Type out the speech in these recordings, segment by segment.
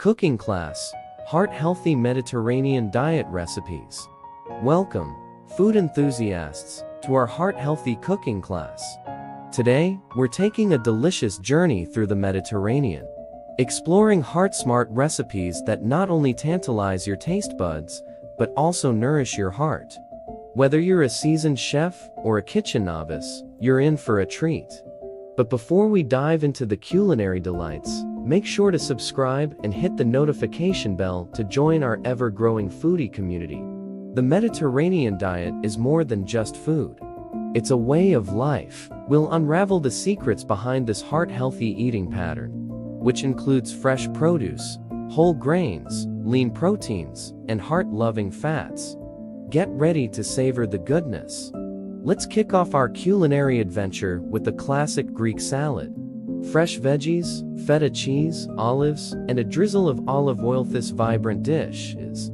Cooking class, heart-healthy Mediterranean diet recipes. Welcome, food enthusiasts, to our heart-healthy cooking class. Today, we're taking a delicious journey through the Mediterranean, exploring heart-smart recipes that not only tantalize your taste buds, but also nourish your heart. Whether you're a seasoned chef or a kitchen novice, you're in for a treat. But before we dive into the culinary delights, make sure to subscribe and hit the notification bell to join our ever-growing foodie community. The Mediterranean diet is more than just food. It's a way of life. We'll unravel the secrets behind this heart-healthy eating pattern, which includes fresh produce, whole grains, lean proteins, and heart-loving fats. Get ready to savor the goodness. Let's kick off our culinary adventure with the classic Greek salad. Fresh veggies, feta cheese, olives, and a drizzle of olive oil. This vibrant dish is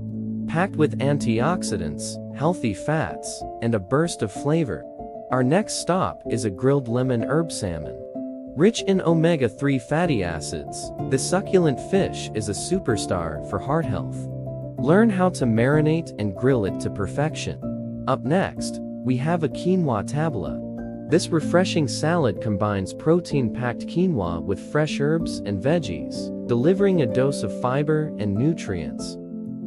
packed with antioxidants, healthy fats, and a burst of flavor. Our next stop is a grilled lemon herb salmon. Rich in omega-3 fatty acids, this succulent fish is a superstar for heart health. Learn how to marinate and grill it to perfection. Up next, we have a Quinoa Tabbouleh. This refreshing salad combines protein-packed quinoa with fresh herbs and veggies, delivering a dose of fiber and nutrients.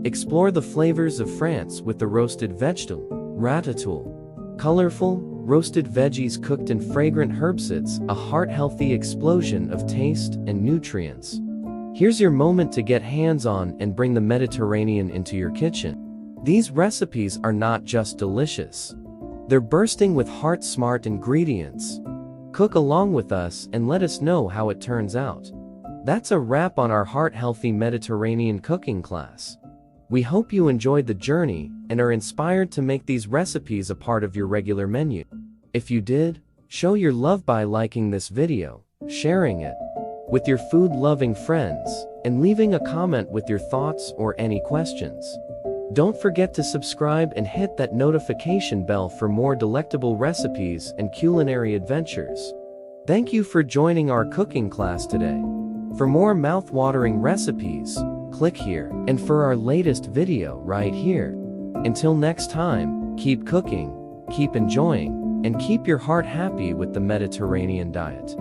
Explore the flavors of France with the Roasted Vegetable Ratatouille. Colorful, roasted veggies cooked in fragrant herbsets, a heart-healthy explosion of taste and nutrients. Here's your moment to get hands-on and bring the Mediterranean into your kitchen. These recipes are not just delicious. They're bursting with heart-smart ingredients. Cook along with us and let us know how it turns out. That's a wrap on our heart-healthy Mediterranean cooking class. We hope you enjoyed the journey and are inspired to make these recipes a part of your regular menu. If you did, show your love by liking this video, sharing it with your food-loving friends, and leaving a comment with your thoughts or any questions. Don't forget to subscribe and hit that notification bell for more delectable recipes and culinary adventures. Thank you for joining our cooking class today. For more mouth-watering recipes, click here, and for our latest video right here. Until next time, keep cooking, keep enjoying, and keep your heart happy with the Mediterranean diet.